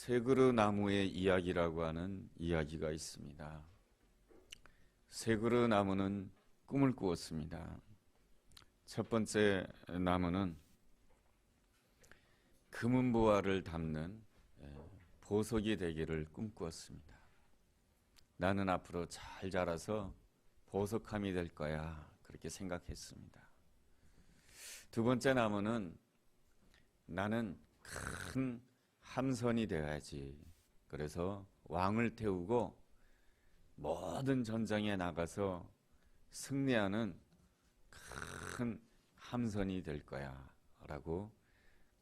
세 그루 나무의 이야기라고 하는 이야기가 있습니다. 세 그루 나무는 꿈을 꾸었습니다. 첫 번째 나무는 금은보화를 담는 보석이 되기를 꿈꾸었습니다. 나는 앞으로 잘 자라서 보석함이 될 거야, 그렇게 생각했습니다. 두 번째 나무는 나는 큰 함선이 되어야지, 그래서 왕을 태우고 모든 전장에 나가서 승리하는 큰 함선이 될 거야 라고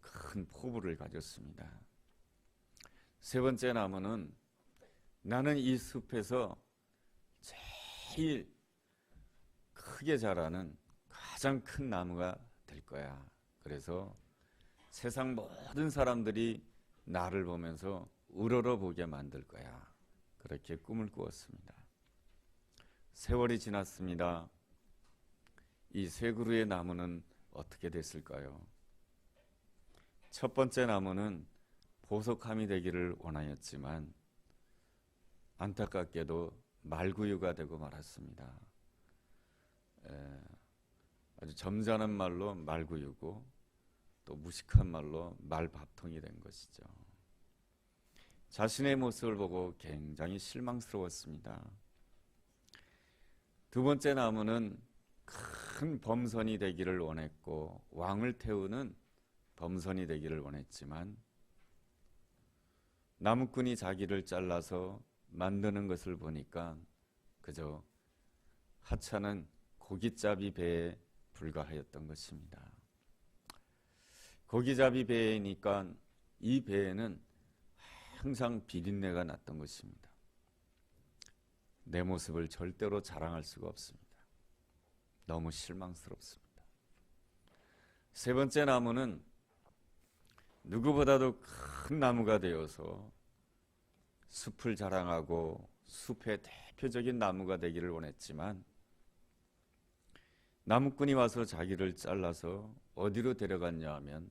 큰 포부를 가졌습니다. 세 번째 나무는 나는 이 숲에서 제일 크게 자라는 가장 큰 나무가 될 거야. 그래서 세상 모든 사람들이 나를 보면서 우러러보게 만들 거야. 그렇게 꿈을 꾸었습니다. 세월이 지났습니다. 이 세 그루의 나무는 어떻게 됐을까요? 첫 번째 나무는 보석함이 되기를 원하였지만 안타깝게도 말구유가 되고 말았습니다. 아주 점잖은 말로 말구유고 또 무식한 말로 말밥통이 된 것이죠. 자신의 모습을 보고 굉장히 실망스러웠습니다. 두 번째 나무는 큰 범선이 되기를 원했고 왕을 태우는 범선이 되기를 원했지만 나무꾼이 자기를 잘라서 만드는 것을 보니까 그저 하찮은 고깃잡이 배에 불과하였던 것입니다. 고깃잡이 배이니까 이 배에는 항상 비린내가 났던 것입니다. 내 모습을 절대로 자랑할 수가 없습니다. 너무 실망스럽습니다. 세 번째 나무는 누구보다도 큰 나무가 되어서 숲을 자랑하고 숲의 대표적인 나무가 되기를 원했지만 나무꾼이 와서 자기를 잘라서 어디로 데려갔냐 하면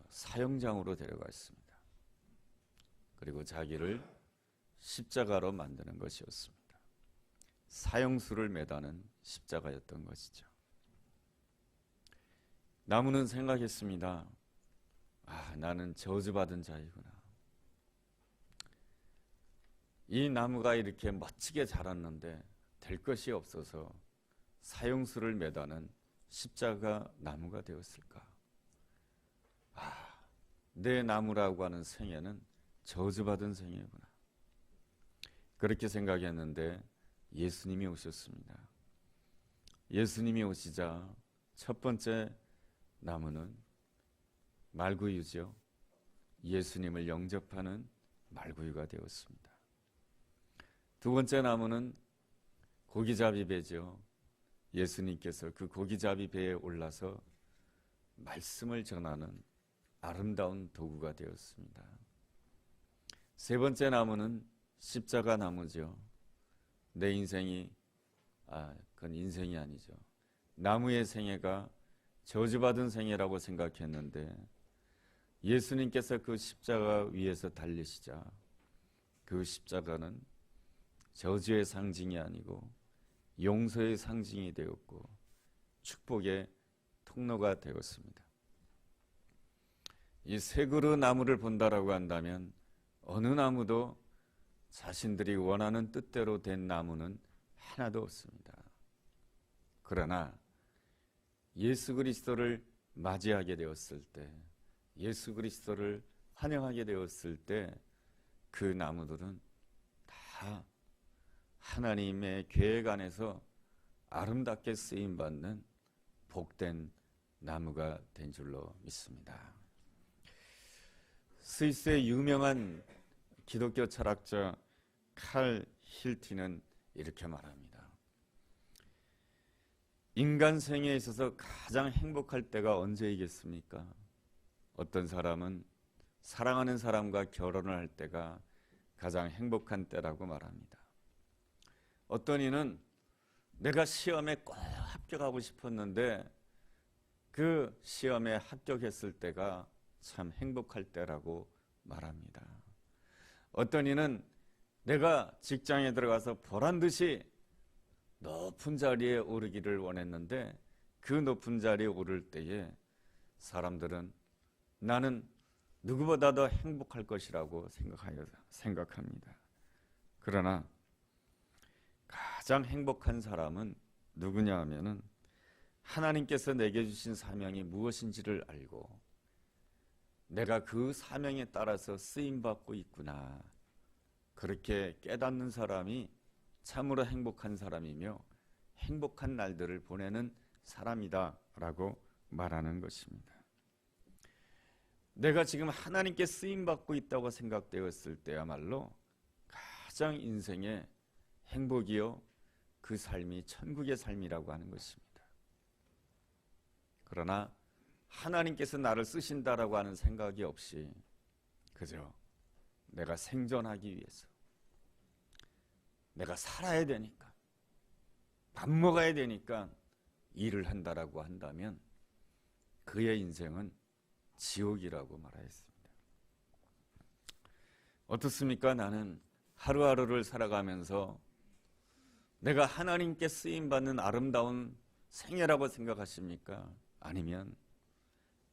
사형장으로 데려갔습니다. 그리고 자기를 십자가로 만드는 것이었습니다. 사형수를 매다는 십자가였던 것이죠. 나무는 생각했습니다. 나는 저주받은 자이구나. 이 나무가 이렇게 멋지게 자랐는데 될 것이 없어서 사형수를 매다는 십자가 나무가 되었을까? 내 나무라고 하는 생애는 저주받은 생애구나. 그렇게 생각했는데 예수님이 오셨습니다. 예수님이 오시자 첫 번째 나무는 말구유죠. 예수님을 영접하는 말구유가 되었습니다. 두 번째 나무는 고기잡이 배죠. 예수님께서 그 고기잡이 배에 올라서 말씀을 전하는 아름다운 도구가 되었습니다. 세 번째 나무는 십자가 나무죠. 내 인생이 그건 인생이 아니죠. 나무의 생애가 저주받은 생애라고 생각했는데 예수님께서 그 십자가 위에서 달리시자 그 십자가는 저주의 상징이 아니고 용서의 상징이 되었고 축복의 통로가 되었습니다. 이 세 그루 나무를 본다라고 한다면 어느 나무도 자신들이 원하는 뜻대로 된 나무는 하나도 없습니다. 그러나 예수 그리스도를 맞이하게 되었을 때, 예수 그리스도를 환영하게 되었을 때 그 나무들은 다 하나님의 계획 안에서 아름답게 쓰임받는 복된 나무가 된 줄로 믿습니다. 스위스의 유명한 기독교 철학자 칼 힐티는 이렇게 말합니다. 인간 생애에 있어서 가장 행복할 때가 언제이겠습니까? 어떤 사람은 사랑하는 사람과 결혼을 할 때가 가장 행복한 때라고 말합니다. 어떤 이는 내가 시험에 꼭 합격하고 싶었는데 그 시험에 합격했을 때가 참 행복할 때라고 말합니다. 어떤 이는 내가 직장에 들어가서 보란듯이 높은 자리에 오르기를 원했는데 그 높은 자리에 오를 때에 사람들은 나는 누구보다 더 행복할 것이라고 생각합니다. 그러나 가장 행복한 사람은 누구냐 하면은 하나님께서 내게 주신 사명이 무엇인지를 알고 내가 그 사명에 따라서 쓰임받고 있구나, 그렇게 깨닫는 사람이 참으로 행복한 사람이며 행복한 날들을 보내는 사람이다 라고 말하는 것입니다. 내가 지금 하나님께 쓰임받고 있다고 생각되었을 때야말로 가장 인생의 행복이요 그 삶이 천국의 삶이라고 하는 것입니다. 그러나 하나님께서 나를 쓰신다라고 하는 생각이 없이 그저 내가 생존하기 위해서, 내가 살아야 되니까, 밥 먹어야 되니까 일을 한다라고 한다면 그의 인생은 지옥이라고 말하였습니다. 어떻습니까? 나는 하루하루를 살아가면서 내가 하나님께 쓰임받는 아름다운 생애라고 생각하십니까? 아니면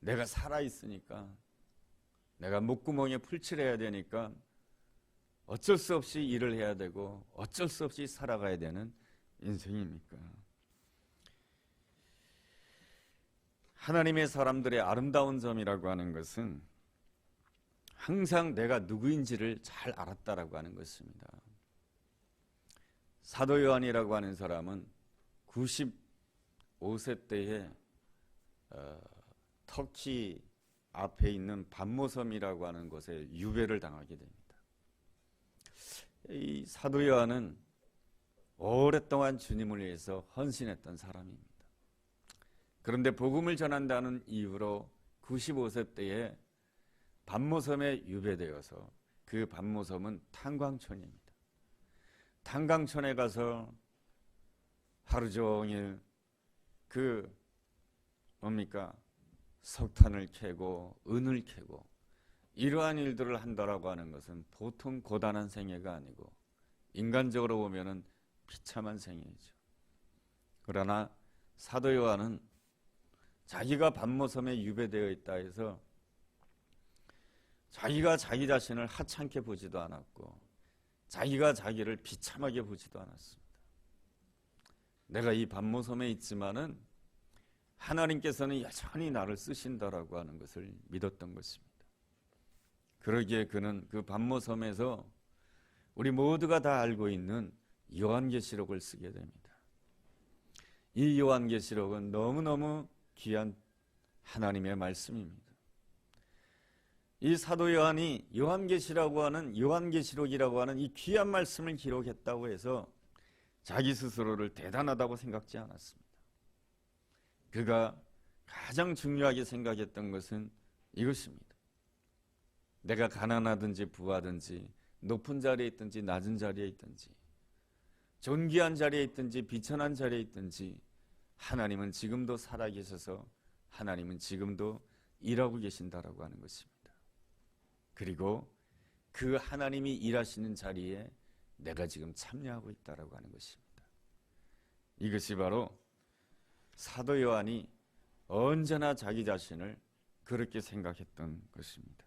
내가 살아있으니까, 내가 목구멍에 풀칠해야 되니까 어쩔 수 없이 일을 해야 되고 어쩔 수 없이 살아가야 되는 인생입니까? 하나님의 사람들의 아름다운 점이라고 하는 것은 항상 내가 누구인지를 잘 알았다라고 하는 것입니다. 사도 요한이라고 하는 사람은 95세 때에 터키 앞에 있는 반모섬이라고 하는 곳에 유배를 당하게 됩니다. 이 사도 요한은 오랫동안 주님을 위해서 헌신했던 사람입니다. 그런데 복음을 전한다는 이유로 95세 때에 반모섬에 유배되어서, 그 반모섬은 탄광촌입니다. 탄광촌에 가서 하루 종일 석탄을 캐고 은을 캐고 이러한 일들을 한다라고 하는 것은 보통 고단한 생애가 아니고 인간적으로 보면은 비참한 생애이죠. 그러나 사도 요한은 자기가 반모섬에 유배되어 있다 해서 자기가 자기 자신을 하찮게 보지도 않았고 자기가 자기를 비참하게 보지도 않았습니다. 내가 이 반모섬에 있지만은 하나님께서는 여전히 나를 쓰신다라고 하는 것을 믿었던 것입니다. 그러기에 그는 그 반모섬에서 우리 모두가 다 알고 있는 요한계시록을 쓰게 됩니다. 이 요한계시록은 너무너무 귀한 하나님의 말씀입니다. 이 사도 요한이 요한계시록이라고 하는 이 귀한 말씀을 기록했다고 해서 자기 스스로를 대단하다고 생각지 않았습니다. 그가 가장 중요하게 생각했던 것은 이것입니다. 내가 가난하든지 부하든지 높은 자리에 있든지 낮은 자리에 있든지 존귀한 자리에 있든지 비천한 자리에 있든지 하나님은 지금도 살아계셔서 하나님은 지금도 일하고 계신다라고 하는 것입니다. 그리고 그 하나님이 일하시는 자리에 내가 지금 참여하고 있다라고 하는 것입니다. 이것이 바로 사도 요한이 언제나 자기 자신을 그렇게 생각했던 것입니다.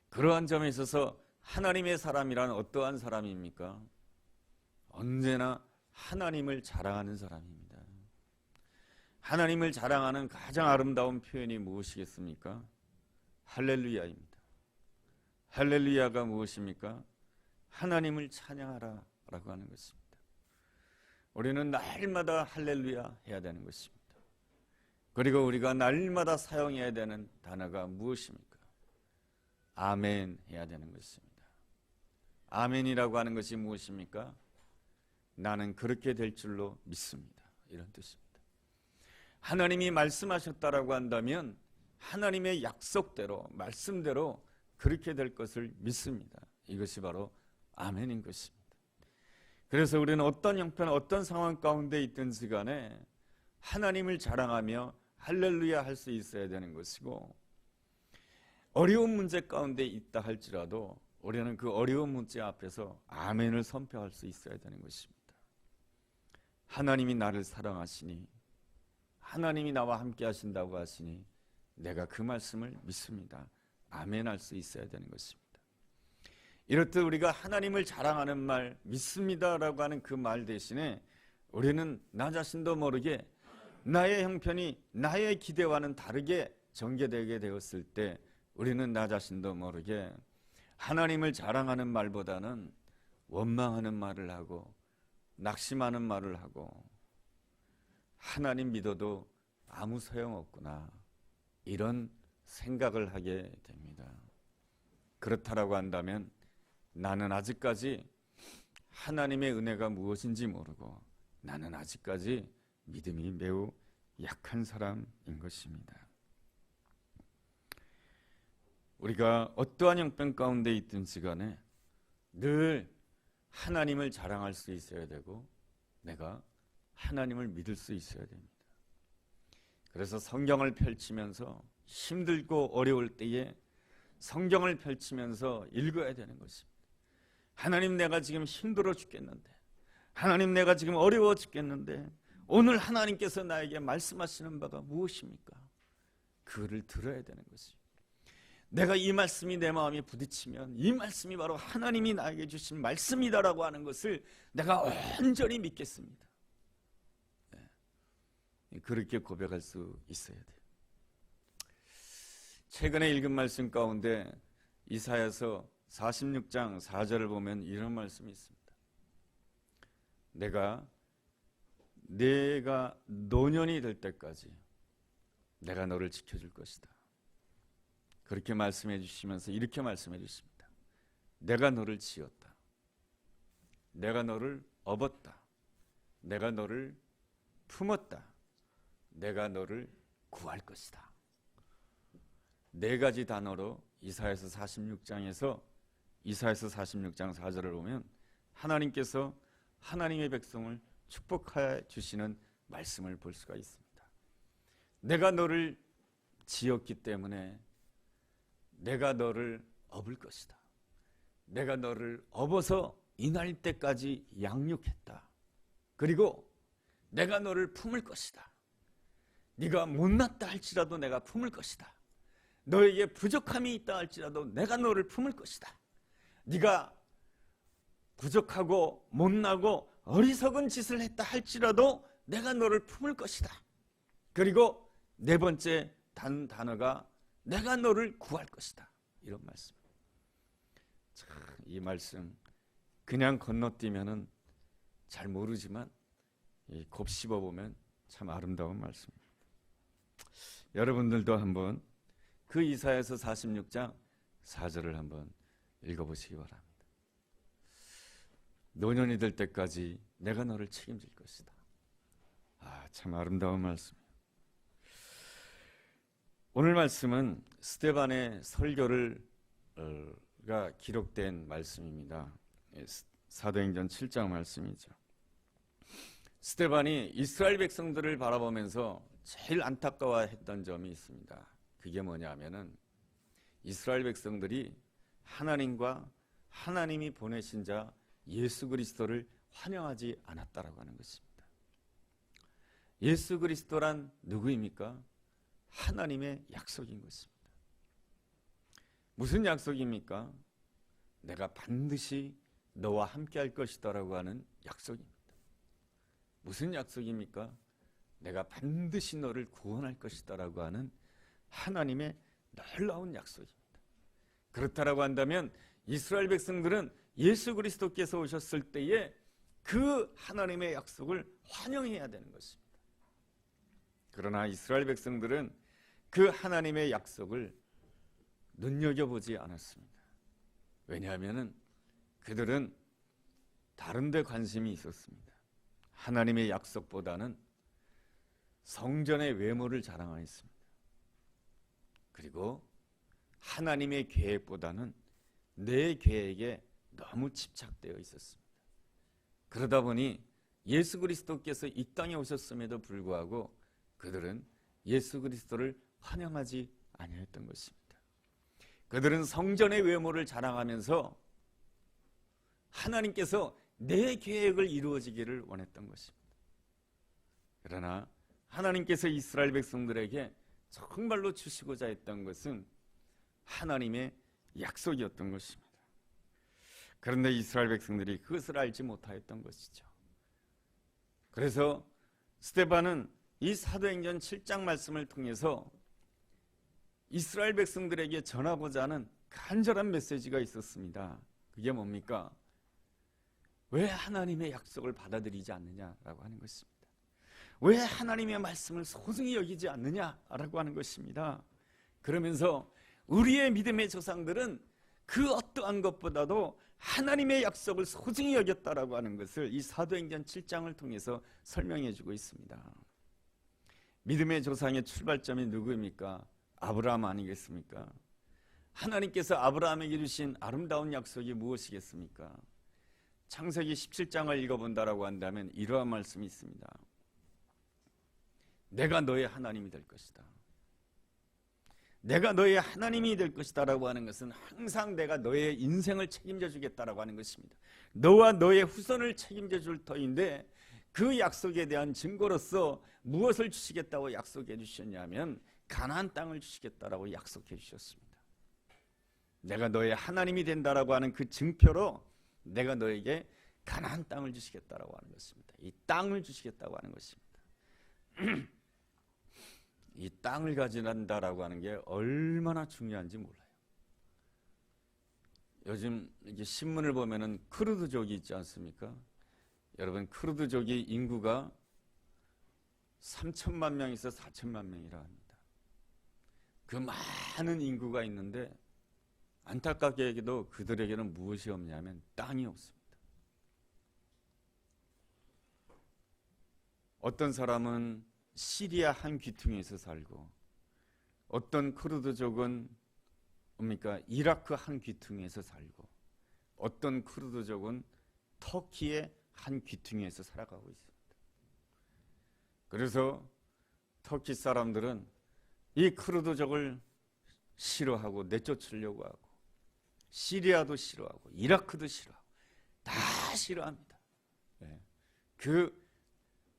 그러한 점에 있어서 하나님의 사람이란 어떠한 사람입니까? 언제나 하나님을 자랑하는 사람입니다. 하나님을 자랑하는 가장 아름다운 표현이 무엇이겠습니까? 할렐루야입니다. 할렐루야가 무엇입니까? 하나님을 찬양하라 라고 하는 것입니다. 우리는 날마다 할렐루야 해야 되는 것입니다. 그리고 우리가 날마다 사용해야 되는 단어가 무엇입니까? 아멘 해야 되는 것입니다. 아멘이라고 하는 것이 무엇입니까? 나는 그렇게 될 줄로 믿습니다. 이런 뜻입니다. 하나님이 말씀하셨다라고 한다면 하나님의 약속대로, 말씀대로 그렇게 될 것을 믿습니다. 이것이 바로 아멘인 것입니다. 그래서 우리는 어떤 형편, 어떤 상황 가운데 있든지 간에 하나님을 자랑하며 할렐루야 할 수 있어야 되는 것이고, 어려운 문제 가운데 있다 할지라도 우리는 그 어려운 문제 앞에서 아멘을 선포할 수 있어야 되는 것입니다. 하나님이 나를 사랑하시니, 하나님이 나와 함께 하신다고 하시니 내가 그 말씀을 믿습니다. 아멘할 수 있어야 되는 것입니다. 이렇듯 우리가 하나님을 자랑하는 말, 믿습니다라고 하는 그 말 대신에 우리는 나 자신도 모르게 나의 형편이 나의 기대와는 다르게 전개되게 되었을 때 우리는 나 자신도 모르게 하나님을 자랑하는 말보다는 원망하는 말을 하고 낙심하는 말을 하고 하나님 믿어도 아무 소용없구나, 이런 생각을 하게 됩니다. 그렇다라고 한다면 나는 아직까지 하나님의 은혜가 무엇인지 모르고 나는 아직까지 믿음이 매우 약한 사람인 것입니다. 우리가 어떠한 형편 가운데 있든지 간에 늘 하나님을 자랑할 수 있어야 되고 내가 하나님을 믿을 수 있어야 됩니다. 그래서 성경을 펼치면서 힘들고 어려울 때에 성경을 펼치면서 읽어야 되는 것입니다. 하나님, 내가 지금 힘들어 죽겠는데, 하나님 내가 지금 어려워 죽겠는데 오늘 하나님께서 나에게 말씀하시는 바가 무엇입니까? 그를 들어야 되는 것입니다. 내가 이 말씀이 내 마음에 부딪히면 이 말씀이 바로 하나님이 나에게 주신 말씀이다라고 하는 것을 내가 온전히 믿겠습니다. 그렇게 고백할 수 있어야 돼요. 최근에 읽은 말씀 가운데 이사야서 46장 4절을 보면 이런 말씀이 있습니다. 내가 노년이 될 때까지 내가 너를 지켜줄 것이다. 그렇게 말씀해 주시면서 이렇게 말씀해 주십니다. 내가 너를 지었다. 내가 너를 업었다. 내가 너를 품었다. 내가 너를 구할 것이다. 네 가지 단어로 이사야서 46장 4절을 보면 하나님께서 하나님의 백성을 축복해 주시는 말씀을 볼 수가 있습니다. 내가 너를 지었기 때문에 내가 너를 업을 것이다. 내가 너를 업어서 이날 때까지 양육했다. 그리고 내가 너를 품을 것이다. 네가 못났다 할지라도 내가 품을 것이다. 너에게 부족함이 있다 할지라도 내가 너를 품을 것이다. 네가 부족하고 못나고 어리석은 짓을 했다 할지라도 내가 너를 품을 것이다. 그리고 네 번째 단어가 내가 너를 구할 것이다. 이런 말씀. 참, 이 말씀 그냥 건너뛰면은 잘 모르지만 곱씹어 보면 참 아름다운 말씀입니다. 여러분들도 한번 그 이사야서 46장 4절을 한번 읽어보시기 바랍니다. 노년이 될 때까지 내가 너를 책임질 것이다. 참 아름다운 말씀이에요. 오늘 말씀은 스데반의 설교가 기록된 말씀입니다. 사도행전 7장 말씀이죠. 스데반이 이스라엘 백성들을 바라보면서 제일 안타까워했던 점이 있습니다. 그게 뭐냐면은 이스라엘 백성들이 하나님과 하나님이 보내신 자 예수 그리스도를 환영하지 않았다라고 하는 것입니다. 예수 그리스도란 누구입니까? 하나님의 약속인 것입니다. 무슨 약속입니까? 내가 반드시 너와 함께 할 것이다라고 하는 약속입니다. 무슨 약속입니까? 내가 반드시 너를 구원할 것이다라고 하는 하나님의 놀라운 약속입니다. 그렇다라고 한다면 이스라엘 백성들은 예수 그리스도께서 오셨을 때에 그 하나님의 약속을 환영해야 되는 것입니다. 그러나 이스라엘 백성들은 그 하나님의 약속을 눈여겨보지 않았습니다. 왜냐하면 그들은 다른 데 관심이 있었습니다. 하나님의 약속보다는 성전의 외모를 자랑하였습니다. 그리고 하나님의 계획보다는 내 계획에 너무 집착되어 있었습니다. 그러다 보니 예수 그리스도께서 이 땅에 오셨음에도 불구하고 그들은 예수 그리스도를 환영하지 아니했던 것입니다. 그들은 성전의 외모를 자랑하면서 하나님께서 내 계획을 이루어지기를 원했던 것입니다. 그러나 하나님께서 이스라엘 백성들에게 정말로 주시고자 했던 것은 하나님의 약속이었던 것입니다. 그런데 이스라엘 백성들이 그것을 알지 못하였던 것이죠. 그래서 스데반은 이 사도행전 7장 말씀을 통해서 이스라엘 백성들에게 전하고자 하는 간절한 메시지가 있었습니다. 그게 뭡니까? 왜 하나님의 약속을 받아들이지 않느냐라고 하는 것입니다. 왜 하나님의 말씀을 소중히 여기지 않느냐라고 하는 것입니다. 그러면서 우리의 믿음의 조상들은 그 어떠한 것보다도 하나님의 약속을 소중히 여겼다라고 하는 것을 이 사도행전 7장을 통해서 설명해 주고 있습니다. 믿음의 조상의 출발점이 누구입니까? 아브라함 아니겠습니까? 하나님께서 아브라함에게 주신 아름다운 약속이 무엇이겠습니까? 창세기 17장을 읽어본다라고 한다면 이러한 말씀이 있습니다. 내가 너의 하나님이 될 것이다. 내가 너의 하나님이 될 것이다 라고 하는 것은 항상 내가 너의 인생을 책임져 주겠다라고 하는 것입니다. 너와 너의 후손을 책임져 줄 터인데 그 약속에 대한 증거로서 무엇을 주시겠다고 약속해 주셨냐면 가나안 땅을 주시겠다라고 약속해 주셨습니다. 내가 너의 하나님이 된다라고 하는 그 증표로 내가 너에게 가나안 땅을 주시겠다라고 하는 것입니다. 이 땅을 주시겠다고 하는 것입니다. 이 땅을 가진다라고 하는 게 얼마나 중요한지 몰라요. 요즘 이제 신문을 보면은 크루드족이 있지 않습니까? 여러분, 크루드족이 인구가 3천만 명에서 4천만 명이라 합니다. 그 많은 인구가 있는데 안타깝게도 그들에게는 무엇이 없냐면 땅이 없습니다. 어떤 사람은 시리아 한 귀퉁이에서 살고, 어떤 크루드족은 뭡니까? 이라크 한 귀퉁이에서 살고, 어떤 크루드족은 터키의 한 귀퉁이에서 살아가고 있습니다. 그래서 터키 사람들은 이 크루드족을 싫어하고 내쫓으려고 하고, 시리아도 싫어하고 이라크도 싫어하고 다 싫어합니다. 그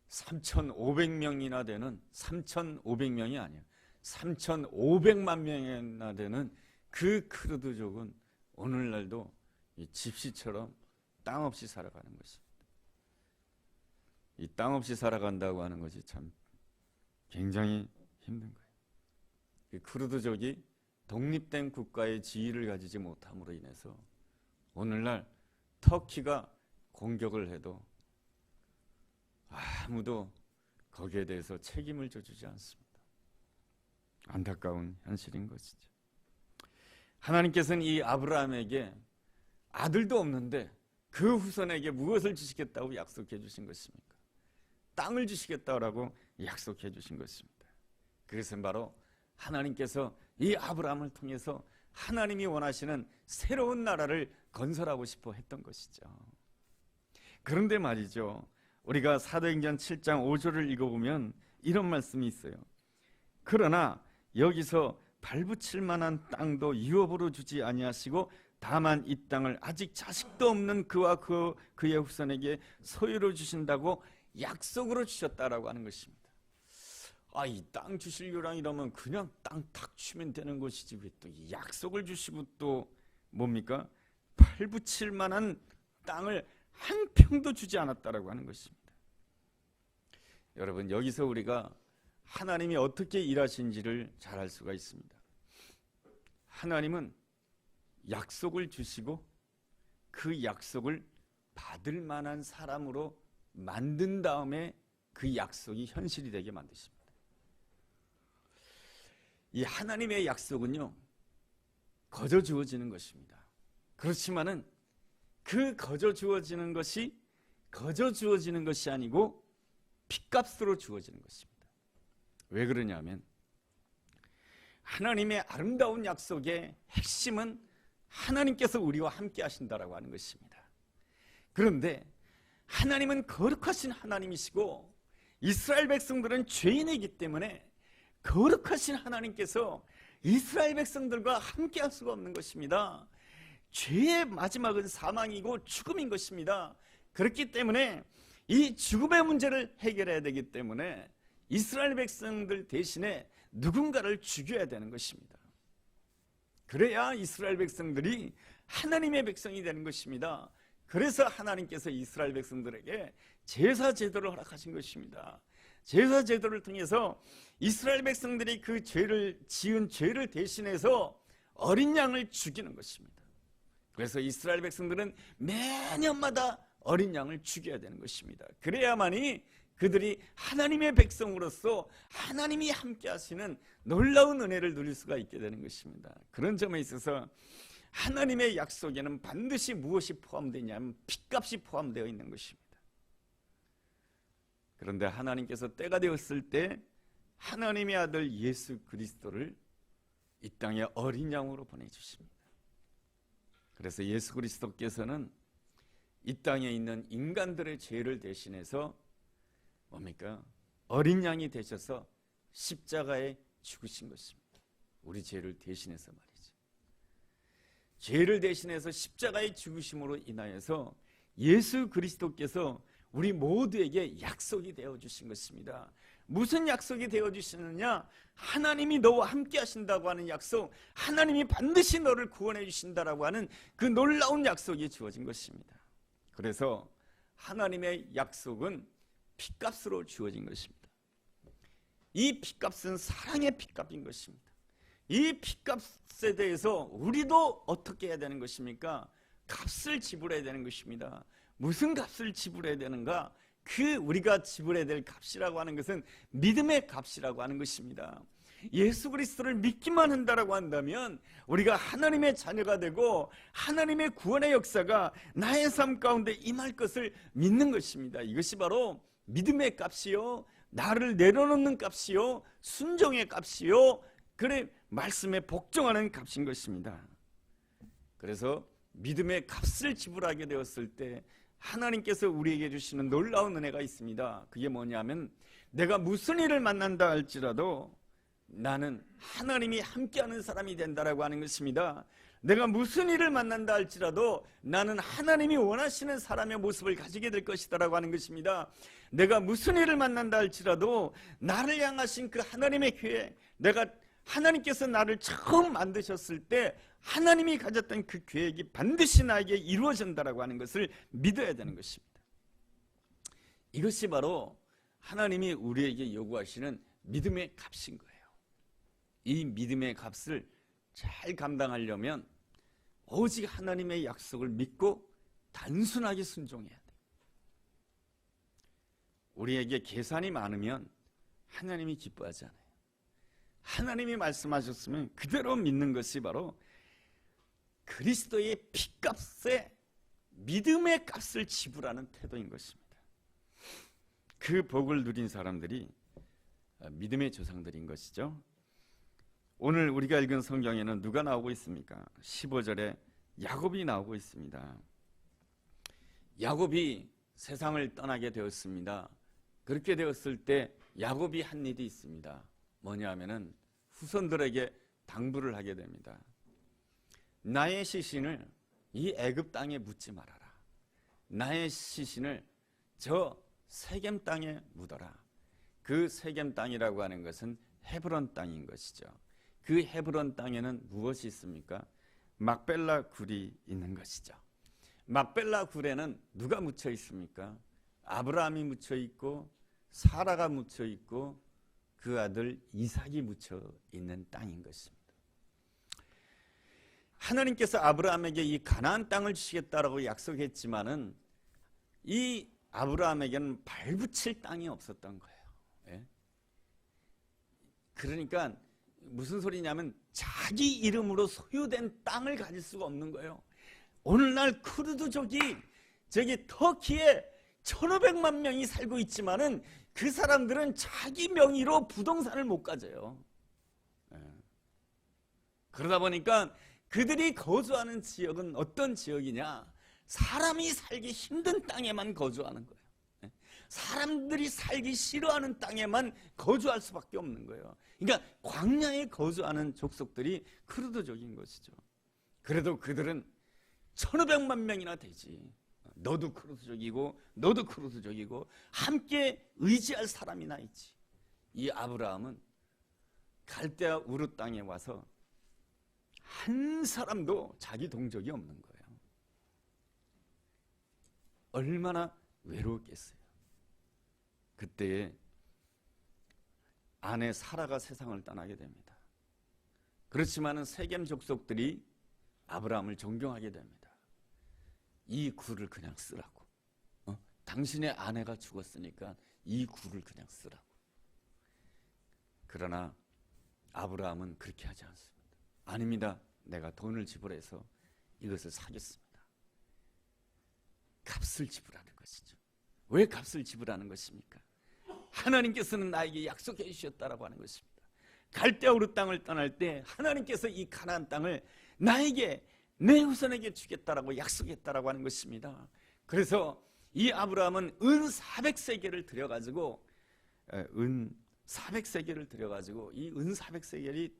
3,500명이나 되는 3,500명이 아니에요. 3,500만 명이나 되는 그 크루드족은 오늘날도 이 집시처럼 땅 없이 살아가는 것입니다. 이 땅 없이 살아간다고 하는 것이 참 굉장히 힘든 거예요. 그 크루드족이 독립된 국가의 지위를 가지지 못함으로 인해서 오늘날 터키가 공격을 해도 아무도 거기에 대해서 책임을 져주지 않습니다. 안타까운 현실인 것이죠. 하나님께서는 이 아브라함에게 아들도 없는데 그 후손에게 무엇을 주시겠다고 약속해 주신 것입니까? 땅을 주시겠다고 약속해 주신 것입니다. 그것은 바로 하나님께서 이 아브라함을 통해서 하나님이 원하시는 새로운 나라를 건설하고 싶어 했던 것이죠. 그런데 말이죠, 우리가 사도행전 7장 5절을 읽어보면 이런 말씀이 있어요. 그러나 여기서 발붙일 만한 땅도 유업으로 주지 아니하시고 다만 이 땅을 아직 자식도 없는 그와 그의 후손에게 소유로 주신다고 약속으로 주셨다라고 하는 것입니다. 이 땅 주실려랑 이러면 그냥 땅 탁 주면 되는 것이지 왜 또 약속을 주시고 또 뭡니까? 발붙일 만한 땅을 한 평도 주지 않았다라고 하는 것입니다. 여러분, 여기서 우리가 하나님이 어떻게 일하신지를 잘 알 수가 있습니다. 하나님은 약속을 주시고 그 약속을 받을 만한 사람으로 만든 다음에 그 약속이 현실이 되게 만드십니다. 이 하나님의 약속은요, 거저 주어지는 것입니다. 그렇지만은 그 거저 주어지는 것이 아니고 핏값으로 주어지는 것입니다. 왜 그러냐면 하나님의 아름다운 약속의 핵심은 하나님께서 우리와 함께 하신다라고 하는 것입니다. 그런데 하나님은 거룩하신 하나님이시고 이스라엘 백성들은 죄인이기 때문에 거룩하신 하나님께서 이스라엘 백성들과 함께할 수가 없는 것입니다. 죄의 마지막은 사망이고 죽음인 것입니다. 그렇기 때문에 이 죽음의 문제를 해결해야 되기 때문에 이스라엘 백성들 대신에 누군가를 죽여야 되는 것입니다. 그래야 이스라엘 백성들이 하나님의 백성이 되는 것입니다. 그래서 하나님께서 이스라엘 백성들에게 제사 제도를 허락하신 것입니다. 제사 제도를 통해서 이스라엘 백성들이 그 죄를 지은 죄를 대신해서 어린 양을 죽이는 것입니다. 그래서 이스라엘 백성들은 매년마다 어린 양을 죽여야 되는 것입니다. 그래야만이 그들이 하나님의 백성으로서 하나님이 함께 하시는 놀라운 은혜를 누릴 수가 있게 되는 것입니다. 그런 점에 있어서 하나님의 약속에는 반드시 무엇이 포함되냐면 핏값이 포함되어 있는 것입니다. 그런데 하나님께서 때가 되었을 때 하나님의 아들 예수 그리스도를 이 땅에 어린 양으로 보내주십니다. 그래서 예수 그리스도께서는 이 땅에 있는 인간들의 죄를 대신해서 뭡니까? 어린 양이 되셔서 십자가에 죽으신 것입니다. 우리 죄를 대신해서 말이죠. 죄를 대신해서 십자가에 죽으심으로 인하여서 예수 그리스도께서 우리 모두에게 약속이 되어주신 것입니다. 무슨 약속이 되어주시느냐? 하나님이 너와 함께 하신다고 하는 약속, 하나님이 반드시 너를 구원해 주신다라고 하는 그 놀라운 약속이 주어진 것입니다. 그래서 하나님의 약속은 핏값으로 주어진 것입니다. 이 핏값은 사랑의 핏값인 것입니다. 이 핏값에 대해서 우리도 어떻게 해야 되는 것입니까? 값을 지불해야 되는 것입니다. 무슨 값을 지불해야 되는가? 그 우리가 지불해야 될 값이라고 하는 것은 믿음의 값이라고 하는 것입니다. 예수 그리스도를 믿기만 한다라고 한다면 우리가 하나님의 자녀가 되고 하나님의 구원의 역사가 나의 삶 가운데 임할 것을 믿는 것입니다. 이것이 바로 믿음의 값이요, 나를 내려놓는 값이요, 순종의 값이요, 그래 말씀에 복종하는 값인 것입니다. 그래서 믿음의 값을 지불하게 되었을 때 하나님께서 우리에게 주시는 놀라운 은혜가 있습니다. 그게 뭐냐면 내가 무슨 일을 만난다 할지라도 나는 하나님이 함께하는 사람이 된다라고 하는 것입니다. 내가 무슨 일을 만난다 할지라도 나는 하나님이 원하시는 사람의 모습을 가지게 될 것이다라고 하는 것입니다. 내가 무슨 일을 만난다 할지라도 나를 향하신 그 하나님의 계획, 내가 하나님께서 나를 처음 만드셨을 때 하나님이 가졌던 그 계획이 반드시 나에게 이루어진다라고 하는 것을 믿어야 되는 것입니다. 이것이 바로 하나님이 우리에게 요구하시는 믿음의 값인 거예요. 이 믿음의 값을 잘 감당하려면 오직 하나님의 약속을 믿고 단순하게 순종해야 돼요. 우리에게 계산이 많으면 하나님이 기뻐하지 않아요. 하나님이 말씀하셨으면 그대로 믿는 것이 바로 그리스도의 피값에 믿음의 값을 지불하는 태도인 것입니다. 그 복을 누린 사람들이 믿음의 조상들인 것이죠. 오늘 우리가 읽은 성경에는 누가 나오고 있습니까? 15절에 야곱이 나오고 있습니다. 야곱이 세상을 떠나게 되었습니다. 그렇게 되었을 때 야곱이 한 일이 있습니다. 뭐냐 하면은 후손들에게 당부를 하게 됩니다. 나의 시신을 이 애굽 땅에 묻지 말아라. 나의 시신을 저 세겜 땅에 묻어라. 그 세겜 땅이라고 하는 것은 헤브론 땅인 것이죠. 그 헤브론 땅에는 무엇이 있습니까? 막벨라 굴이 있는 것이죠. 막벨라 굴에는 누가 묻혀 있습니까? 아브라함이 묻혀 있고 사라가 묻혀 있고 그 아들 이삭이 묻혀 있는 땅인 것입니다. 하나님께서 아브라함에게 이 가나안 땅을 주시겠다라고 약속했지만은 이 아브라함에게는 발붙일 땅이 없었던 거예요. 예? 그러니까 무슨 소리냐면 자기 이름으로 소유된 땅을 가질 수가 없는 거예요. 오늘날 쿠르드족이 저기 터키에 1,500만 명이 살고 있지만은 그 사람들은 자기 명의로 부동산을 못 가져요. 그러다 보니까 그들이 거주하는 지역은 어떤 지역이냐? 사람이 살기 힘든 땅에만 거주하는 거예요. 사람들이 살기 싫어하는 땅에만 거주할 수밖에 없는 거예요. 그러니까 광야에 거주하는 족속들이 크루드족인 것이죠. 그래도 그들은 1,500만 명이나 되지. 너도 크루드족이고 너도 크루드족이고 함께 의지할 사람이나 있지. 이 아브라함은 갈대아 우르 땅에 와서 한 사람도 자기 동족이 없는 거예요. 얼마나 외로웠겠어요. 그때에 아내 사라가 세상을 떠나게 됩니다. 그렇지만은 세겜 족속들이 아브라함을 존경하게 됩니다. 이 굴을 그냥 쓰라고. 당신의 아내가 죽었으니까 이 굴을 그냥 쓰라고. 그러나 아브라함은 그렇게 하지 않습니다. 아닙니다. 내가 돈을 지불해서 이것을 사겠습니다. 값을 지불하는 것이죠. 왜 값을 지불하는 것입니까? 하나님께서는 나에게 약속해 주셨다라고 하는 것입니다. 갈대아 우르 땅을 떠날 때 하나님께서 이 가나안 땅을 나에게, 내 후손에게 주겠다라고 약속했다라고 하는 것입니다. 그래서 이 아브라함은 은 400세겔을 들여가지고 이 은 400세겔이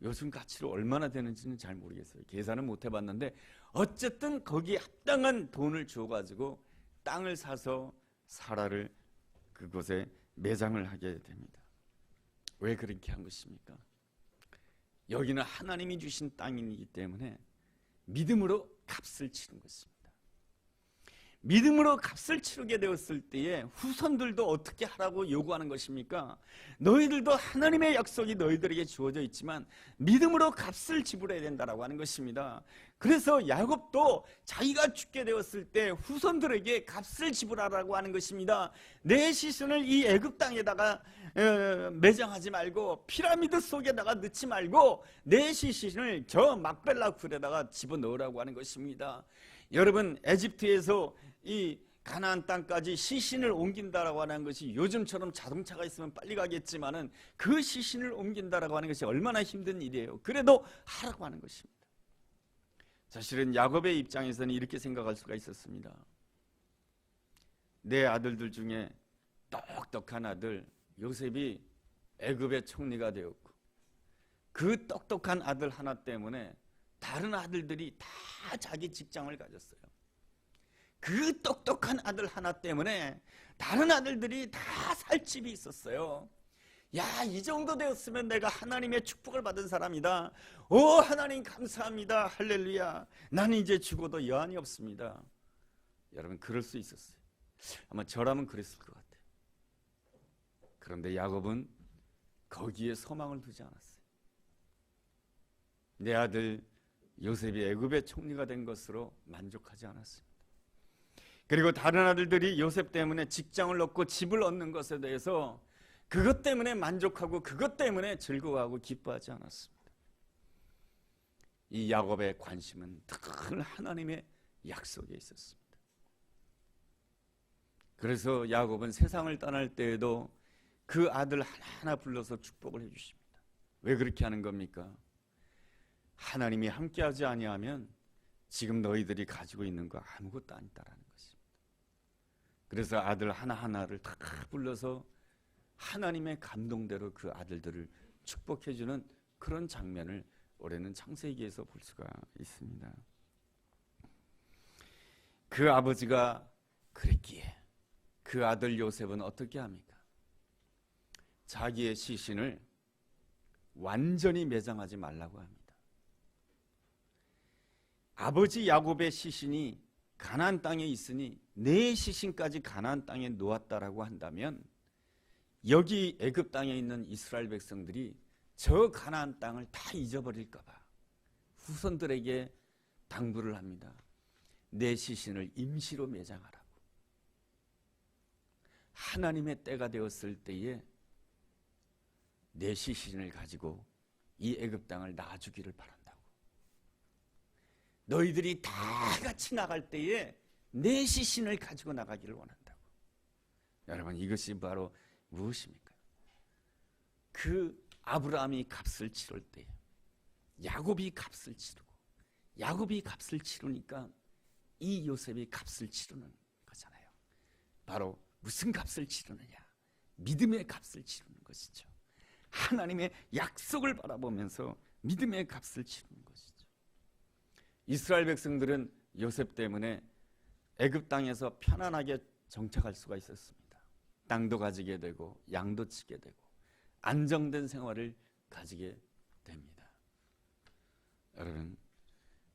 요즘 가치로 얼마나 되는지는 잘 모르겠어요. 계산은 못 해봤는데 어쨌든 거기에 합당한 돈을 주어가지고 땅을 사서 사라를 그곳에 매장을 하게 됩니다. 왜 그렇게 한 것입니까? 여기는 하나님이 주신 땅이기 때문에 믿음으로 값을 치른 것입니다. 믿음으로 값을 치르게 되었을 때에 후손들도 어떻게 하라고 요구하는 것입니까? 너희들도 하나님의 약속이 너희들에게 주어져 있지만 믿음으로 값을 지불해야 된다라고 하는 것입니다. 그래서 야곱도 자기가 죽게 되었을 때 후손들에게 값을 지불하라고 하는 것입니다. 내 시신을 이 애굽 땅에다가 매장하지 말고 피라미드 속에다가 넣지 말고 내 시신을 저 막벨라 굴에다가 집어넣으라고 하는 것입니다. 여러분, 에집트에서 이 가나안 땅까지 시신을 옮긴다라고 하는 것이 요즘처럼 자동차가 있으면 빨리 가겠지만은 그 시신을 옮긴다라고 하는 것이 얼마나 힘든 일이에요. 그래도 하라고 하는 것입니다. 사실은 야곱의 입장에서는 이렇게 생각할 수가 있었습니다. 내 아들들 중에 똑똑한 아들 요셉이 애굽의 총리가 되었고 그 똑똑한 아들 하나 때문에 다른 아들들이 다 자기 직장을 가졌어요. 그 똑똑한 아들 하나 때문에 다른 아들들이 다 살 집이 있었어요. 야, 이 정도 되었으면 내가 하나님의 축복을 받은 사람이다. 오, 하나님 감사합니다. 할렐루야. 나는 이제 죽어도 여한이 없습니다. 여러분, 그럴 수 있었어요. 아마 저라면 그랬을 것 같아요. 그런데 야곱은 거기에 소망을 두지 않았어요. 내 아들 요셉이 애굽의 총리가 된 것으로 만족하지 않았습니다. 그리고 다른 아들들이 요셉 때문에 직장을 얻고 집을 얻는 것에 대해서 그것 때문에 만족하고 그것 때문에 즐거워하고 기뻐하지 않았습니다. 이 야곱의 관심은 늘 하나님의 약속에 있었습니다. 그래서 야곱은 세상을 떠날 때에도 그 아들 하나하나 불러서 축복을 해주십니다. 왜 그렇게 하는 겁니까? 하나님이 함께하지 아니하면 지금 너희들이 가지고 있는 거 아무것도 아니다라는 것입니다. 그래서 아들 하나하나를 다 불러서 하나님의 감동대로 그 아들들을 축복해주는 그런 장면을 올해는 창세기에서 볼 수가 있습니다. 그 아버지가 그랬기에 그 아들 요셉은 어떻게 합니까? 자기의 시신을 완전히 매장하지 말라고 합니다. 아버지 야곱의 시신이 가나안 땅에 있으니 내 시신까지 가나안 땅에 놓았다라고 한다면 여기 애굽 땅에 있는 이스라엘 백성들이 저 가나안 땅을 다 잊어버릴까 봐 후손들에게 당부를 합니다. 내 시신을 임시로 매장하라고. 하나님의 때가 되었을 때에 내 시신을 가지고 이 애굽 땅을 놔주기를 바란다고. 너희들이 다 같이 나갈 때에 내 시신을 가지고 나가기를 원한다고. 여러분, 이것이 바로 무엇입니까? 그 아브라함이 값을 치를 때 야곱이 값을 치르고 야곱이 값을 치르니까 이 요셉이 값을 치르는 거잖아요. 바로 무슨 값을 치르느냐? 믿음의 값을 치르는 것이죠. 하나님의 약속을 바라보면서 믿음의 값을 치르는 것이죠. 이스라엘 백성들은 요셉 때문에 애굽 땅에서 편안하게 정착할 수가 있었습니다. 땅도 가지게 되고 양도 치게 되고 안정된 생활을 가지게 됩니다. 여러분,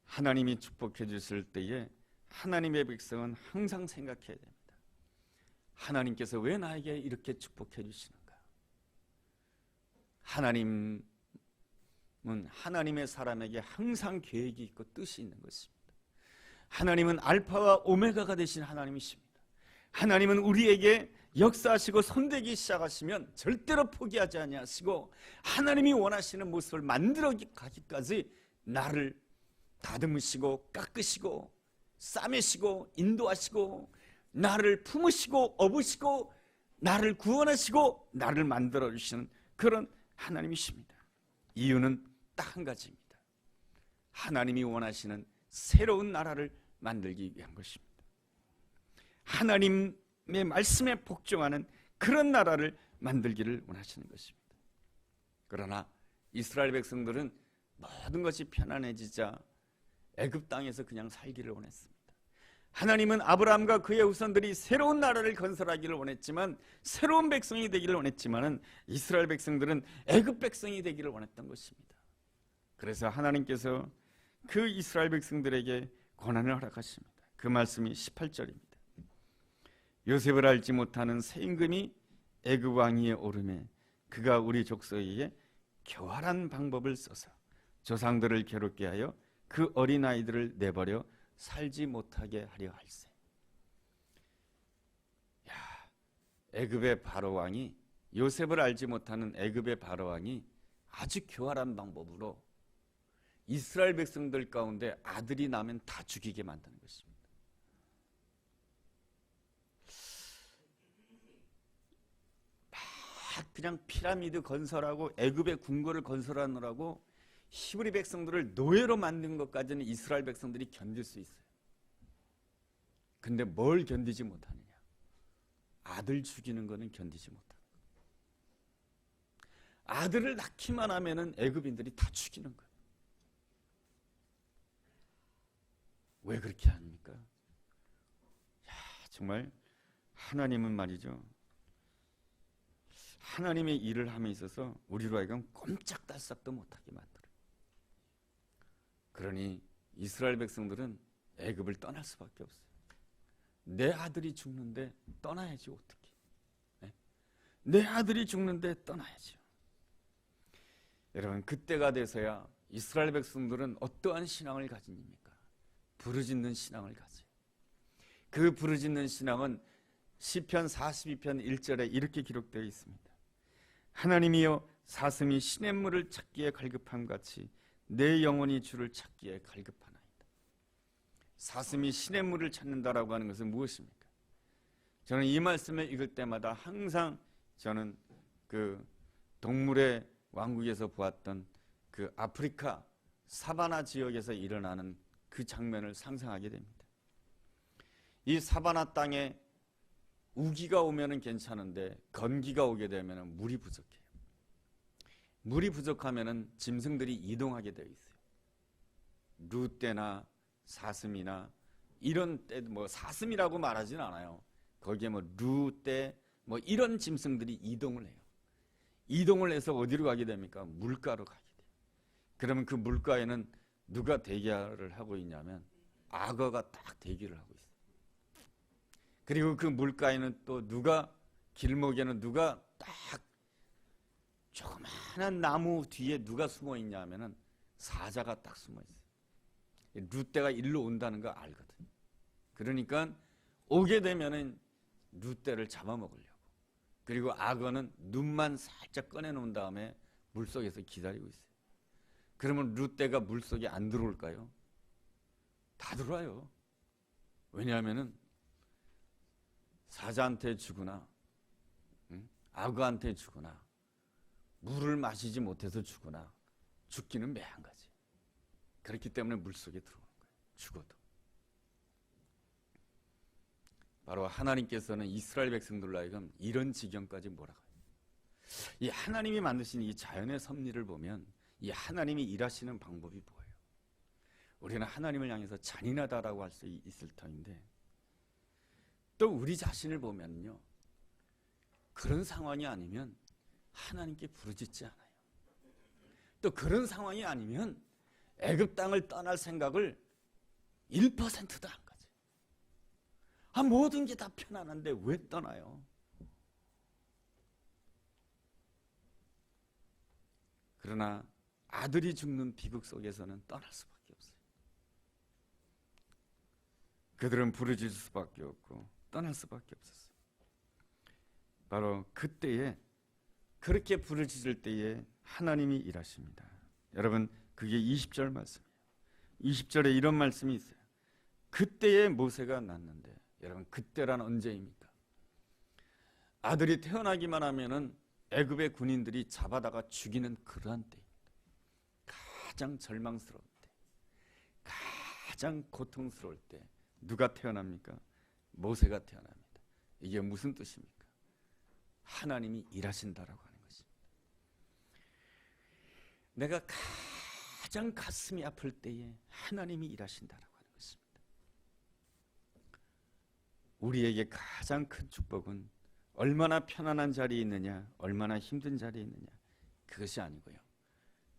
하나님이 축복해 주실 때에 하나님의 백성은 항상 생각해야 됩니다. 하나님께서 왜 나에게 이렇게 축복해 주시는가? 하나님은 하나님의 사람에게 항상 계획이 있고 뜻이 있는 것입니다. 하나님은 알파와 오메가가 되신 하나님이십니다. 하나님은 우리에게 역사하시고 손대기 시작하시면 절대로 포기하지 아니하시고 하나님이 원하시는 모습을 만들어 가기까지 나를 다듬으시고 깎으시고 싸매시고 인도하시고 나를 품으시고 업으시고 나를 구원하시고 나를 만들어 주시는 그런 하나님이십니다. 이유는 딱 한 가지입니다. 하나님이 원하시는 새로운 나라를 만들기 위한 것입니다. 하나님의 말씀에 복종하는 그런 나라를 만들기를 원하시는 것입니다. 그러나 이스라엘 백성들은 모든 것이 편안해지자 애굽 땅에서 그냥 살기를 원했습니다. 하나님은 아브라함과 그의 후손들이 새로운 나라를 건설하기를 원했지만, 새로운 백성이 되기를 원했지만 이스라엘 백성들은 애굽 백성이 되기를 원했던 것입니다. 그래서 하나님께서 그 이스라엘 백성들에게 고난을 허락하십니다. 그 말씀이 18절입니다. 요셉을 알지 못하는 새 임금이 애굽 왕위에 오르매 그가 우리 족속에게 교활한 방법을 써서 조상들을 괴롭게 하여 그 어린아이들을 내버려 살지 못하게 하려 할세. 애굽의 바로 왕이, 요셉을 알지 못하는 애굽의 바로 왕이 아주 교활한 방법으로 이스라엘 백성들 가운데 아들이 나면 다 죽이게 만드는 것입니다. 막 그냥 피라미드 건설하고 애굽의 궁궐을 건설하느라고 히브리 백성들을 노예로 만든 것까지는 이스라엘 백성들이 견딜 수 있어요. 근데 뭘 견디지 못하느냐? 아들 죽이는 거는 견디지 못하는 거예요. 아들을 낳기만 하면은 애굽인들이 다 죽이는 거예요. 왜 그렇게 합니까? 정말 하나님은 말이죠, 하나님의 일을 함에 있어서 우리로 하여금 꼼짝달싹도 못하게 만들어요. 그러니 이스라엘 백성들은 애굽을 떠날 수밖에 없어요. 내 아들이 죽는데 떠나야지 어떻게? 내 아들이 죽는데 떠나야죠. 여러분, 그때가 돼서야 이스라엘 백성들은 어떠한 신앙을 가집니까? 부르짖는 신앙을 가져요. 그 부르짖는 신앙은 시편 42편 1절에 이렇게 기록되어 있습니다. 하나님이여, 사슴이 시냇물을 찾기에 갈급함 같이 내 영혼이 주를 찾기에 갈급하나이다. 사슴이 시냇물을 찾는다라고 하는 것은 무엇입니까? 저는 이 말씀을 읽을 때마다 항상 저는 그 동물의 왕국에서 보았던 그 아프리카 사바나 지역에서 일어나는 그 장면을 상상하게 됩니다. 이 사바나 땅에 우기가 오면은 괜찮은데 건기가 오게 되면은 물이 부족해요. 물이 부족하면은 짐승들이 이동하게 되어 있어요. 루떼나 사슴이나 이런 때, 뭐 사슴이라고 말하진 않아요. 거기에 뭐 루떼 뭐 이런 짐승들이 이동을 해요. 이동을 해서 어디로 가게 됩니까? 물가로 가게 돼요. 그러면 그 물가에는 누가 대기를 하고 있냐면 악어가 딱 대기를 하고 있어요. 그리고 그 물가에는 또 누가, 길목에는 누가 딱 조그마한 나무 뒤에 누가 숨어 있냐 하면은 사자가 딱 숨어 있어요. 루떼가 일로 온다는 거 알거든요. 그러니까 오게 되면은 루떼를 잡아먹으려고. 그리고 악어는 눈만 살짝 꺼내놓은 다음에 물속에서 기다리고 있어요. 그러면 루떼가 물속에 안 들어올까요? 다 들어와요. 왜냐하면은 사자한테 주거나 악어한테 주거나 물을 마시지 못해서 주거나 죽기는 매한 가지. 그렇기 때문에 물속에 들어오는 거예요. 죽어도. 바로 하나님께서는 이스라엘 백성들로 하여금 이런 지경까지 몰아가요. 이 하나님이 만드신 이 자연의 섭리를 보면 이 하나님이 일하시는 방법이 뭐예요? 우리는 하나님을 향해서 잔인하다라고 할 수 있을 터인데, 또 우리 자신을 보면요, 그런 상황이 아니면 하나님께 부르짖지 않아요. 또 그런 상황이 아니면 애굽 땅을 떠날 생각을 1%도 안 가져요. 모든 게 다 편안한데 왜 떠나요? 그러나 아들이 죽는 비극 속에서는 떠날 수밖에 없어요. 그들은 부르짖을 수밖에 없고 떠날 수밖에 없었어요. 바로 그때에, 그렇게 부르짖을 때에 하나님이 일하십니다. 여러분, 그게 20절 말씀이에요. 20절에 이런 말씀이 있어요. 그때에 모세가 낳는데, 여러분, 그때란 언제입니까? 아들이 태어나기만 하면은 애굽의 군인들이 잡아다가 죽이는 그러한 때입니다. 가장 절망스러울 때, 가장 고통스러울 때 누가 태어납니까? 모세가 태어납니다. 이게 무슨 뜻입니까? 하나님이 일하신다라고 하는 것입니다. 내가 가장 가슴이 아플 때에 하나님이 일하신다라고 하는 것입니다. 우리에게 가장 큰 축복은 얼마나 편안한 자리에 있느냐, 얼마나 힘든 자리에 있느냐, 그것이 아니고요,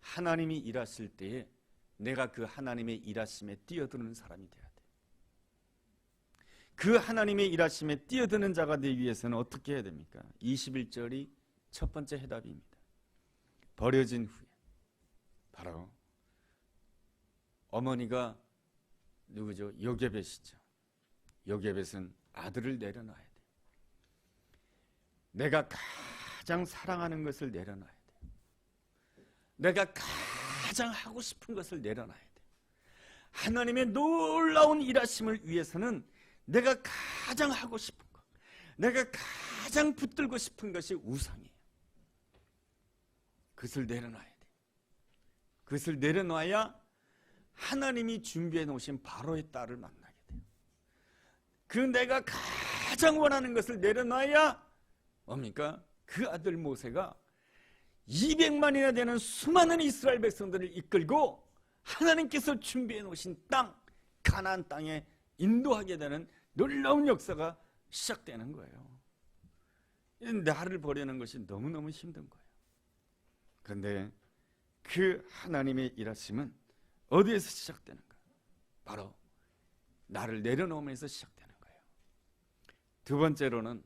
하나님이 일하실 때에 내가 그 하나님의 일하심에 뛰어드는 사람이 되어야 돼요. 그 하나님의 일하심에 뛰어드는 자가 되기 위해서는 어떻게 해야 됩니까? 21절이 첫 번째 해답입니다. 버려진 후에, 바로 어머니가 누구죠? 요게벳이죠. 요게벳은 아들을 내려놔야 돼요. 내가 가장 사랑하는 것을 내려놔야 돼요. 내가 가장 하고 싶은 것을 내려놔야 돼요. 하나님의 놀라운 일하심을 위해서는 내가 가장 하고 싶은 것, 내가 가장 붙들고 싶은 것이 우상이에요. 그것을 내려놔야 돼요. 그것을 내려놔야 하나님이 준비해 놓으신 바로의 딸을 만나게 돼요. 그 내가 가장 원하는 것을 내려놔야 뭡니까? 그 아들 모세가 200만이나 되는 수많은 이스라엘 백성들을 이끌고 하나님께서 준비해 놓으신 땅, 가나안 땅에 인도하게 되는 놀라운 역사가 시작되는 거예요. 나를 버리는 것이 너무너무 힘든 거예요. 그런데 그 하나님의 일하심은 어디에서 시작되는가? 바로 나를 내려놓으면서 시작되는 거예요. 두 번째로는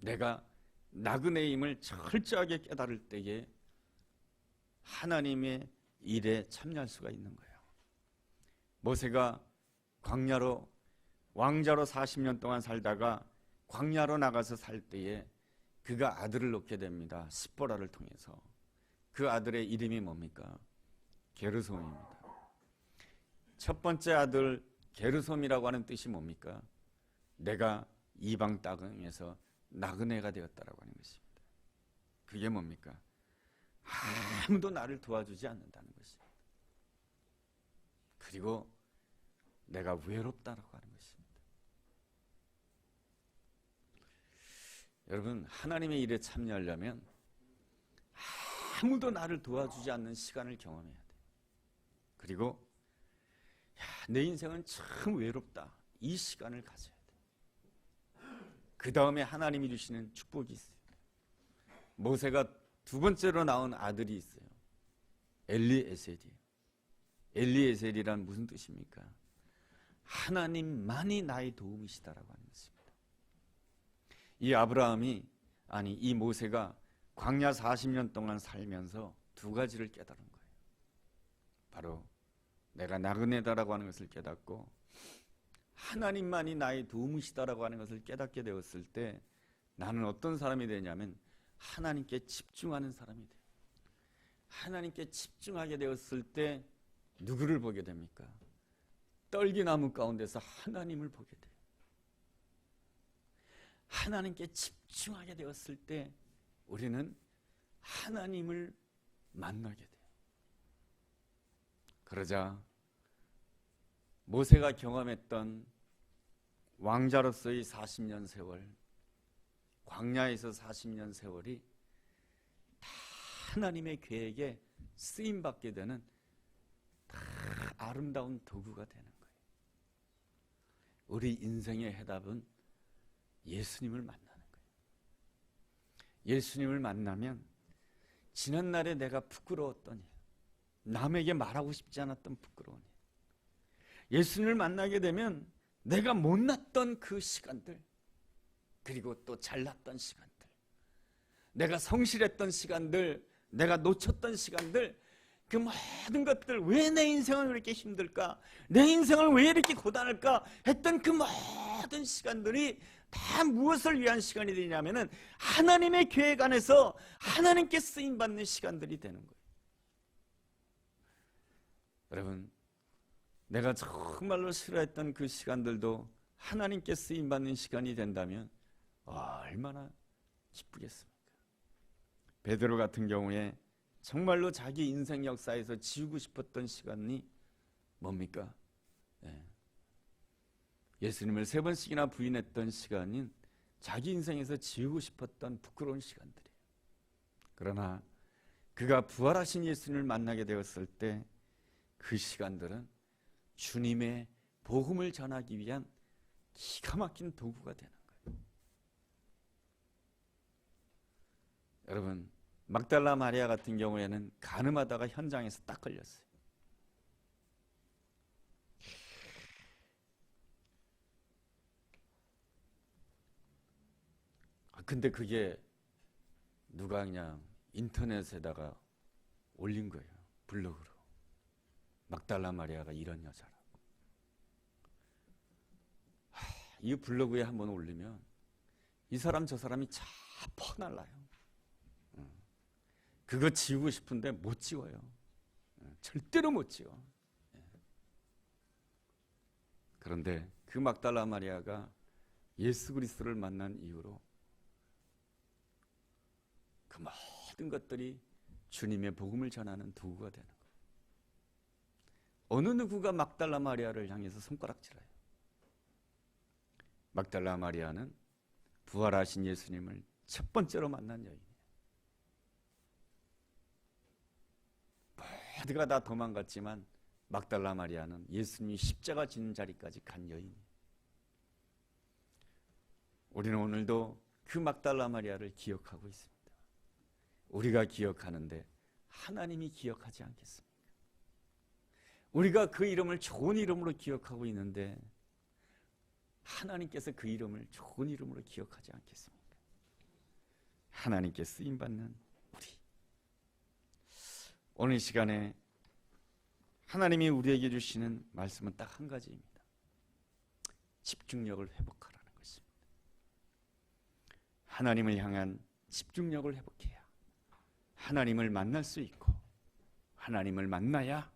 내가 나그네임을 철저하게 깨달을 때에 하나님의 일에 참여할 수가 있는 거예요. 모세가 광야로 왕자로 40년 동안 살다가 광야로 나가서 살 때에 그가 아들을 낳게 됩니다. 십보라를 통해서. 그 아들의 이름이 뭡니까? 게르솜입니다. 첫 번째 아들 게르솜이라고 하는 뜻이 뭡니까? 내가 이방 땅에서 나그네가 되었다라고 하는 것입니다. 그게 뭡니까? 아무도 나를 도와주지 않는다는 것입니다. 그리고 내가 외롭다라고 하는 것입니다. 여러분, 하나님의 일에 참여하려면 아무도 나를 도와주지 않는 시간을 경험해야 돼요. 그리고 내 인생은 참 외롭다, 이 시간을 가져야 돼요. 그 다음에 하나님이 주시는 축복이 있어요. 모세가 두 번째로 낳은 아들이 있어요. 엘리에셀이에요. 엘리에셀이란 무슨 뜻입니까? 하나님만이 나의 도움이시다라고 하는 것입니다. 이 모세가 광야 40년 동안 살면서 두 가지를 깨달은 거예요. 바로 내가 나그네다라고 하는 것을 깨닫고 하나님만이 나의 도움이시다라고 하는 것을 깨닫게 되었을 때 나는 어떤 사람이 되냐면 하나님께 집중하는 사람이 돼요. 하나님께 집중하게 되었을 때 누구를 보게 됩니까? 떨기나무 가운데서 하나님을 보게 돼요. 하나님께 집중하게 되었을 때 우리는 하나님을 만나게 돼요. 그러자 모세가 경험했던 왕자로서의 40년 세월, 광야에서 40년 세월이 다 하나님의 계획에 쓰임받게 되는 다 아름다운 도구가 되는 거예요. 우리 인생의 해답은 예수님을 만나는 거예요. 예수님을 만나면 지난날에 내가 부끄러웠던 일, 남에게 말하고 싶지 않았던 부끄러운 일, 예수님을 만나게 되면 내가 못났던 그 시간들, 그리고 또 잘났던 시간들, 내가 성실했던 시간들, 내가 놓쳤던 시간들, 그 모든 것들, 왜 내 인생은 그렇게 힘들까? 내 인생을 왜 이렇게 고단할까? 했던 그 모든 시간들이 다 무엇을 위한 시간이 되냐면은 하나님의 계획 안에서 하나님께 쓰임받는 시간들이 되는 거예요. 여러분, 내가 정말로 싫어했던 그 시간들도 하나님께 쓰임받는 시간이 된다면 얼마나 기쁘겠습니까? 베드로 같은 경우에 정말로 자기 인생 역사에서 지우고 싶었던 시간이 뭡니까? 예수님을 3번씩이나 부인했던 시간인 자기 인생에서 지우고 싶었던 부끄러운 시간들이에요. 그러나 그가 부활하신 예수님을 만나게 되었을 때 그 시간들은 주님의 복음을 전하기 위한 기가 막힌 도구가 되는 거예요. 여러분, 막달라 마리아 같은 경우에는 간음하다가 현장에서 딱 걸렸어요. 근데 그게 누가 그냥 인터넷에다가 올린 거예요. 블로그로. 막달라 마리아가 이런 여자라고. 이 블로그에 한번 올리면 이 사람 저 사람이 다 퍼날라요. 그거 지우고 싶은데 못 지워요. 절대로 못 지워. 그런데 그 막달라 마리아가 예수 그리스도를 만난 이후로 그 모든 것들이 주님의 복음을 전하는 도구가 되는 거예요. 어느 누구가 막달라 마리아를 향해서 손가락질해요. 막달라 마리아는 부활하신 예수님을 첫 번째로 만난 여인이에요. 모두가 다 도망갔지만 막달라 마리아는 예수님이 십자가 지는 자리까지 간 여인이에요. 우리는 오늘도 그 막달라 마리아를 기억하고 있습니다. 우리가 기억하는데 하나님이 기억하지 않겠습니까? 우리가 그 이름을 좋은 이름으로 기억하고 있는데 하나님께서 그 이름을 좋은 이름으로 기억하지 않겠습니까? 하나님께 쓰임받는 우리. 오늘 이 시간에 하나님이 우리에게 주시는 말씀은 딱 한 가지입니다. 집중력을 회복하라는 것입니다. 하나님을 향한 집중력을 회복해야 하나님을 만날 수 있고, 하나님을 만나야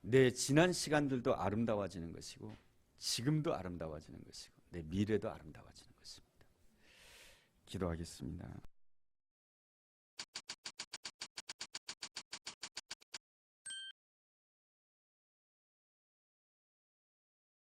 내 지난 시간들도 아름다워지는 것이고, 지금도 아름다워지는 것이고, 내 미래도 아름다워지는 것입니다. 기도하겠습니다.